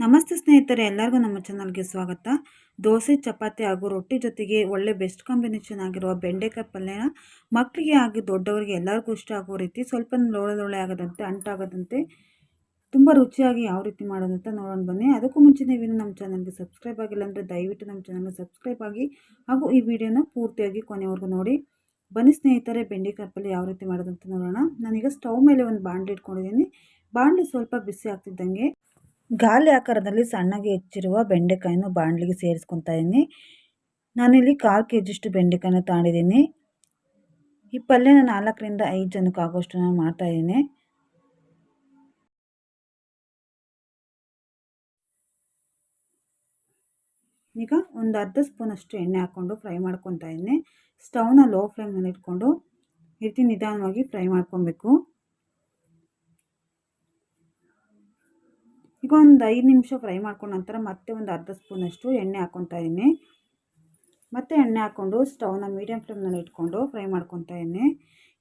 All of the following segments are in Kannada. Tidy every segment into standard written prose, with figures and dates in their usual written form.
ನಮಸ್ತೆ ಸ್ನೇಹಿತರೆ, ಎಲ್ಲರಿಗೂ ನಮ್ಮ ಚಾನಲ್ಗೆ ಸ್ವಾಗತ. ದೋಸೆ, ಚಪಾತಿ ಹಾಗೂ ರೊಟ್ಟಿ ಜೊತೆಗೆ ಒಳ್ಳೆ ಬೆಸ್ಟ್ ಕಾಂಬಿನೇಷನ್ ಆಗಿರುವ ಬೆಂಡೆಕಾಯಿ ಪಲ್ಯನ ಮಕ್ಕಳಿಗೆ ಹಾಗೂ ದೊಡ್ಡವರಿಗೆ ಎಲ್ಲರಿಗೂ ಇಷ್ಟ ಆಗೋ ರೀತಿ ಸ್ವಲ್ಪ ಲೋಳೆ ಆಗದಂತೆ ಅಂಟಾಗದಂತೆ ತುಂಬ ರುಚಿಯಾಗಿ ಯಾವ ರೀತಿ ಮಾಡೋದಂತ ನೋಡೋಣ ಬನ್ನಿ. ಅದಕ್ಕೂ ಮುಂಚೆ ನೀವು ನಮ್ಮ ಚಾನಲ್ಗೆ ಸಬ್ಸ್ಕ್ರೈಬ್ ಆಗಿಲ್ಲ ಅಂದರೆ ದಯವಿಟ್ಟು ನಮ್ಮ ಚಾನಲ್ಗೆ ಸಬ್ಸ್ಕ್ರೈಬ್ ಆಗಿ ಹಾಗೂ ಈ ವಿಡಿಯೋನ ಪೂರ್ತಿಯಾಗಿ ಕೊನೆವರೆಗೂ ನೋಡಿ. ಬನ್ನಿ ಸ್ನೇಹಿತರೆ, ಬೆಂಡೆಕಾಯಿ ಪಲ್ಯ ಯಾವ ರೀತಿ ಮಾಡೋದಂತ ನೋಡೋಣ. ನಾನೀಗ ಸ್ಟವ್ ಮೇಲೆ ಒಂದು ಬಾಣಲಿ ಇಟ್ಕೊಂಡಿದ್ದೀನಿ. ಬಾಣಲಿ ಸ್ವಲ್ಪ ಬಿಸಿ ಆಗ್ತಿದ್ದಂಗೆ ಗಾಲಿ ಆಕಾರದಲ್ಲಿ ಸಣ್ಣಗೆ ಹೆಚ್ಚಿರುವ ಬೆಂಡೆಕಾಯನ್ನು ಬಾಣಲಿಗೆ ಸೇರಿಸ್ಕೊತಾ ಇದ್ದೀನಿ. ನಾನಿಲ್ಲಿ 1/4 kg ಬೆಂಡೆಕಾಯನ್ನು ತಗೊಂಡಿದ್ದೀನಿ. ಈ ಪಲ್ಯನ 4 ರಿಂದ 5 ಜನಕ್ಕೆ ಆಗೋಷ್ಟು ನಾನು ಮಾಡ್ತಾಯಿದ್ದೀನಿ. ಈಗ ಒಂದು ಅರ್ಧ ಸ್ಪೂನಷ್ಟು ಎಣ್ಣೆ ಹಾಕ್ಕೊಂಡು ಫ್ರೈ ಮಾಡ್ಕೊತಾ ಇದ್ದೀನಿ. ಸ್ಟವ್ನ ಲೋ ಫ್ಲೇಮ್ನಲ್ಲಿ ಇಟ್ಕೊಂಡು ಈ ರೀತಿ ನಿಧಾನವಾಗಿ ಫ್ರೈ ಮಾಡ್ಕೊಬೇಕು. ಈಗ ಒಂದು 5 ನಿಮಿಷ ಫ್ರೈ ಮಾಡ್ಕೊಂಡ ನಂತರ ಮತ್ತೆ ಒಂದು ಅರ್ಧ ಸ್ಪೂನಷ್ಟು ಎಣ್ಣೆ ಹಾಕ್ಕೊತಾ ಇದ್ದೀನಿ. ಮತ್ತೆ ಎಣ್ಣೆ ಹಾಕ್ಕೊಂಡು ಸ್ಟವ್ನ ಮೀಡಿಯಮ್ ಫ್ಲೇಮ್ನಲ್ಲಿ ಇಟ್ಕೊಂಡು ಫ್ರೈ ಮಾಡ್ಕೊತಾ ಇದ್ದೀನಿ.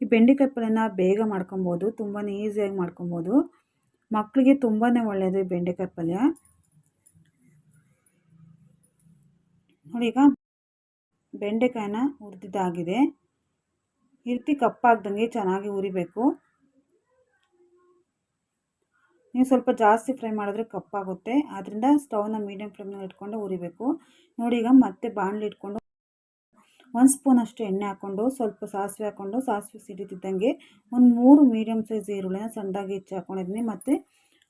ಈ ಬೆಂಡೆಕಾಯಿ ಪಲ್ಯನ ಬೇಗ ಮಾಡ್ಕೊಬೋದು, ತುಂಬಾ ಈಸಿಯಾಗಿ ಮಾಡ್ಕೊಬೋದು. ಮಕ್ಕಳಿಗೆ ತುಂಬಾ ಒಳ್ಳೆಯದು ಈ ಬೆಂಡೆಕಾಯಿ ಪಲ್ಯ. ನೋಡಿ, ಈಗ ಬೆಂಡೆಕಾಯಿನ ಹುರಿದಿದ್ದಾಗಿದೆ. ಈ ರೀತಿ ಕಪ್ಪಾಗ್ದಂಗೆ ಚೆನ್ನಾಗಿ ಹುರಿಬೇಕು. ನೀವು ಸ್ವಲ್ಪ ಜಾಸ್ತಿ ಫ್ರೈ ಮಾಡಿದ್ರೆ ಕಪ್ಪಾಗುತ್ತೆ, ಆದ್ದರಿಂದ ಸ್ಟವ್ನ ಮೀಡಿಯಮ್ ಫ್ಲೇಮ್ನಲ್ಲಿ ಇಟ್ಕೊಂಡು ಹುರಿಬೇಕು. ನೋಡಿ, ಈಗ ಮತ್ತೆ ಬಾಣಲಿ ಇಟ್ಕೊಂಡು 1 ಸ್ಪೂನಷ್ಟು ಎಣ್ಣೆ ಹಾಕ್ಕೊಂಡು ಸ್ವಲ್ಪ ಸಾಸಿವೆ ಹಾಕ್ಕೊಂಡು ಸಾಸಿವೆ ಸಿಡಿತಿದ್ದಂಗೆ ಒಂದು 3 ಮೀಡಿಯಮ್ ಸೈಜ್ ಈರುಳ್ಳಿನ ಸಣ್ಣದಾಗಿ ಹೆಚ್ಚಿ ಹಾಕ್ಕೊಂಡಿದ್ದೀನಿ. ಮತ್ತು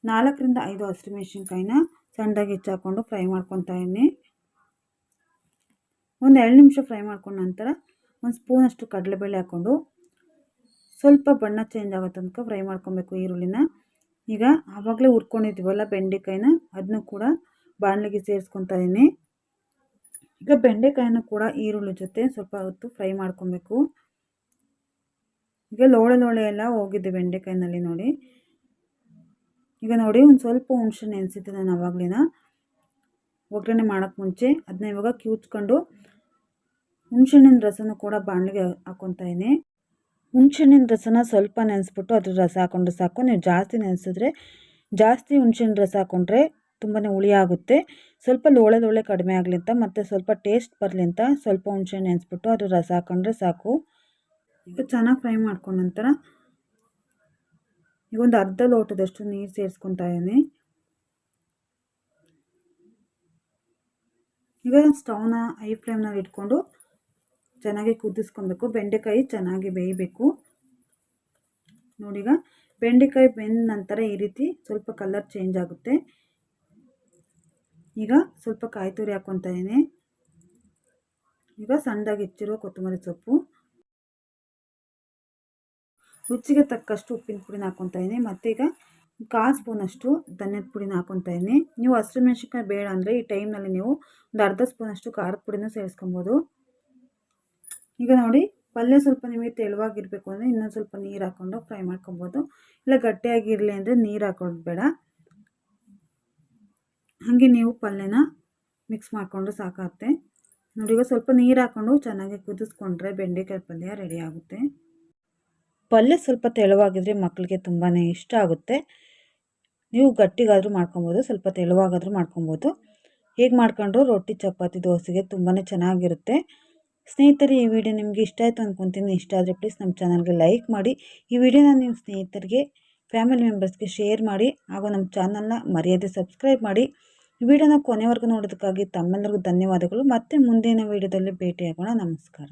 4 ರಿಂದ 5 ಹಸಿಮೆಣಸಿನ್ಕಾಯಿನ ಸಣ್ಣದಾಗಿ ಹೆಚ್ಚಿ ಹಾಕ್ಕೊಂಡು ಫ್ರೈ ಮಾಡ್ಕೊತಾ ಇದ್ದೀನಿ. ಒಂದು 2 ನಿಮಿಷ ಫ್ರೈ ಮಾಡ್ಕೊಂಡ ನಂತರ 1 ಸ್ಪೂನಷ್ಟು ಕಡಲೆಬೇಳೆ ಹಾಕ್ಕೊಂಡು ಸ್ವಲ್ಪ ಬಣ್ಣ ಚೇಂಜ್ ಆಗೋ ತನಕ ಫ್ರೈ ಮಾಡ್ಕೊಬೇಕು ಈರುಳ್ಳಿನ. ಈಗ ಆವಾಗಲೇ ಹುರ್ಕೊಂಡಿದ್ದೀವಲ್ಲ ಬೆಂಡೆಕಾಯಿನ, ಅದನ್ನು ಕೂಡ ಬಾಣಲಿಗೆ ಸೇರಿಸ್ಕೊತಾ ಇದ್ದೀನಿ. ಈಗ ಬೆಂಡೆಕಾಯಿನ ಕೂಡ ಈರುಳ್ಳಿ ಜೊತೆ ಸ್ವಲ್ಪ ಹೊತ್ತು ಫ್ರೈ ಮಾಡ್ಕೊಬೇಕು. ಈಗ ಲೋಳೆ ಎಲ್ಲ ಹೋಗಿದೆ ಬೆಂಡೆಕಾಯಿನಲ್ಲಿ ನೋಡಿ. ಈಗ ನೋಡಿ, ಒಂದು ಸ್ವಲ್ಪ ಹುಣಸೆ ನೆನೆಸಿದ್ದೆ ನಾನು ಆವಾಗಲಿನ ಒಗ್ಗರಣೆ ಮಾಡೋಕ್ಕೆ ಮುಂಚೆ. ಅದನ್ನ ಇವಾಗ ಕಿವುಚ್ಕೊಂಡು ಹುಣಸೆಹಣ್ಣಿನ ರಸನ ಕೂಡ ಬಾಣಲಿಗೆ ಹಾಕ್ಕೊತಾ ಇದ್ದೀನಿ. ಹುಣಸೆಹಣ್ಣಿನ ರಸನ ಸ್ವಲ್ಪ ನೆನೆಸ್ಬಿಟ್ಟು ಅದ್ರ ರಸ ಹಾಕ್ಕೊಂಡು ಸಾಕು. ನೀವು ಜಾಸ್ತಿ ನೆನೆಸಿದ್ರೆ ಜಾಸ್ತಿ ಹುಣಸೆಹಣ್ಣು ರಸ ಹಾಕ್ಕೊಂಡ್ರೆ ತುಂಬಾ ಹುಳಿ ಆಗುತ್ತೆ. ಸ್ವಲ್ಪ ಲೋಳೆ ಕಡಿಮೆ ಆಗಲಿ ಅಂತ ಮತ್ತು ಸ್ವಲ್ಪ ಟೇಸ್ಟ್ ಬರಲಿ ಅಂತ ಸ್ವಲ್ಪ ಹುಣಸೆಹಣ್ಣು ನೆನೆಸ್ಬಿಟ್ಟು ಅದ್ರ ರಸ ಹಾಕ್ಕೊಂಡ್ರೆ ಸಾಕು. ಈಗ ಚೆನ್ನಾಗಿ ಫ್ರೈ ಮಾಡ್ಕೊಂಡ ನಂತರ ಈಗ ಒಂದು ಅರ್ಧ ಲೋಟದಷ್ಟು ನೀರು ಸೇರಿಸ್ಕೊತಾ ಇದ್ದೀನಿ. ಈಗ ಸ್ಟವ್ನ ಹೈ ಫ್ಲೇಮ್ನಲ್ಲಿ ಇಟ್ಕೊಂಡು ಚೆನ್ನಾಗಿ ಕುದಿಸ್ಕೊಬೇಕು. ಬೆಂಡೆಕಾಯಿ ಚೆನ್ನಾಗಿ ಬೇಯಬೇಕು. ನೋಡಿ, ಈಗ ಬೆಂಡೆಕಾಯಿ ಬೆಂದ ನಂತರ ಈ ರೀತಿ ಸ್ವಲ್ಪ ಕಲರ್ ಚೇಂಜ್ ಆಗುತ್ತೆ. ಈಗ ಸ್ವಲ್ಪ ಕಾಯಿ ತುರಿ ಹಾಕ್ಕೊತಾ ಇದ್ದೀನಿ. ಈಗ ಸಣ್ಣದಾಗಿ ಹೆಚ್ಚಿರುವ ಕೊತ್ತಂಬರಿ ಸೊಪ್ಪು, ರುಚಿಗೆ ತಕ್ಕಷ್ಟು ಉಪ್ಪಿನ ಪುಡಿನ ಹಾಕ್ಕೊತಾ ಇದ್ದೀನಿ. ಮತ್ತು ಈಗ 1/4 ಸ್ಪೂನಷ್ಟು ಧನಿಯದ ಪುಡಿನ ಹಾಕ್ಕೊತಾ ಇದ್ದೀನಿ. ನೀವು ಹಸಿಮೆಣಸಿನ್ಕಾಯಿ ಬೇಡ ಅಂದರೆ ಈ ಟೈಮ್ನಲ್ಲಿ ನೀವು ಒಂದು ಅರ್ಧ ಸ್ಪೂನಷ್ಟು ಖಾರದ ಪುಡಿನ ಸೇರಿಸ್ಕೊಬೋದು. ಈಗ ನೋಡಿ, ಪಲ್ಯ ಸ್ವಲ್ಪ ನಿಮಗೆ ತೆಳುವಾಗಿರಬೇಕು ಅಂದರೆ ಇನ್ನೊಂದು ಸ್ವಲ್ಪ ನೀರು ಹಾಕ್ಕೊಂಡು ಫ್ರೈ ಮಾಡ್ಕೊಬೋದು. ಇಲ್ಲ ಗಟ್ಟಿಯಾಗಿರಲಿ ಅಂದರೆ ನೀರು ಹಾಕೋದು ಬೇಡ, ಹಾಗೆ ನೀವು ಪಲ್ಯನ ಮಿಕ್ಸ್ ಮಾಡಿಕೊಂಡು ಸಾಕಾಗುತ್ತೆ. ನೋಡಿ, ಈಗ ಸ್ವಲ್ಪ ನೀರು ಹಾಕ್ಕೊಂಡು ಚೆನ್ನಾಗಿ ಕುದಿಸ್ಕೊಂಡ್ರೆ ಬೆಂಡೆಕಾಯಿ ಪಲ್ಯ ರೆಡಿ ಆಗುತ್ತೆ. ಪಲ್ಯ ಸ್ವಲ್ಪ ತೆಳುವಾಗಿದ್ರೆ ಮಕ್ಕಳಿಗೆ ತುಂಬಾ ಇಷ್ಟ ಆಗುತ್ತೆ. ನೀವು ಗಟ್ಟಿಗಾದರೂ ಮಾಡ್ಕೊಬೋದು, ಸ್ವಲ್ಪ ತೆಳುವಾಗಾದರೂ ಮಾಡ್ಕೊಬೋದು. ಹೇಗೆ ಮಾಡ್ಕೊಂಡ್ರು ರೊಟ್ಟಿ, ಚಪಾತಿ, ದೋಸೆಗೆ ತುಂಬಾ ಚೆನ್ನಾಗಿರುತ್ತೆ. ಸ್ನೇಹಿತರೆ, ಈ ವಿಡಿಯೋ ನಿಮಗೆ ಇಷ್ಟ ಆಯಿತು ಅಂದ್ಕೊತೀನಿ. ಇಷ್ಟ ಆದರೆ ಪ್ಲೀಸ್ ನಮ್ಮ ಚಾನಲ್ಗೆ ಲೈಕ್ ಮಾಡಿ, ಈ ವಿಡಿಯೋನ ನಿಮ್ಮ ಸ್ನೇಹಿತರಿಗೆ, ಫ್ಯಾಮಿಲಿ ಮೆಂಬರ್ಸ್ಗೆ ಶೇರ್ ಮಾಡಿ, ಹಾಗೂ ನಮ್ಮ ಚಾನಲ್ನ ಮರೆಯದೆ ಸಬ್ಸ್ಕ್ರೈಬ್ ಮಾಡಿ. ಈ ವಿಡಿಯೋನ ಕೊನೆವರೆಗೂ ನೋಡೋದಕ್ಕಾಗಿ ತಮ್ಮೆಲ್ಲರಿಗೂ ಧನ್ಯವಾದಗಳು. ಮತ್ತೆ ಮುಂದಿನ ವಿಡಿಯೋದಲ್ಲಿ ಭೇಟಿಯಾಗೋಣ. ನಮಸ್ಕಾರ.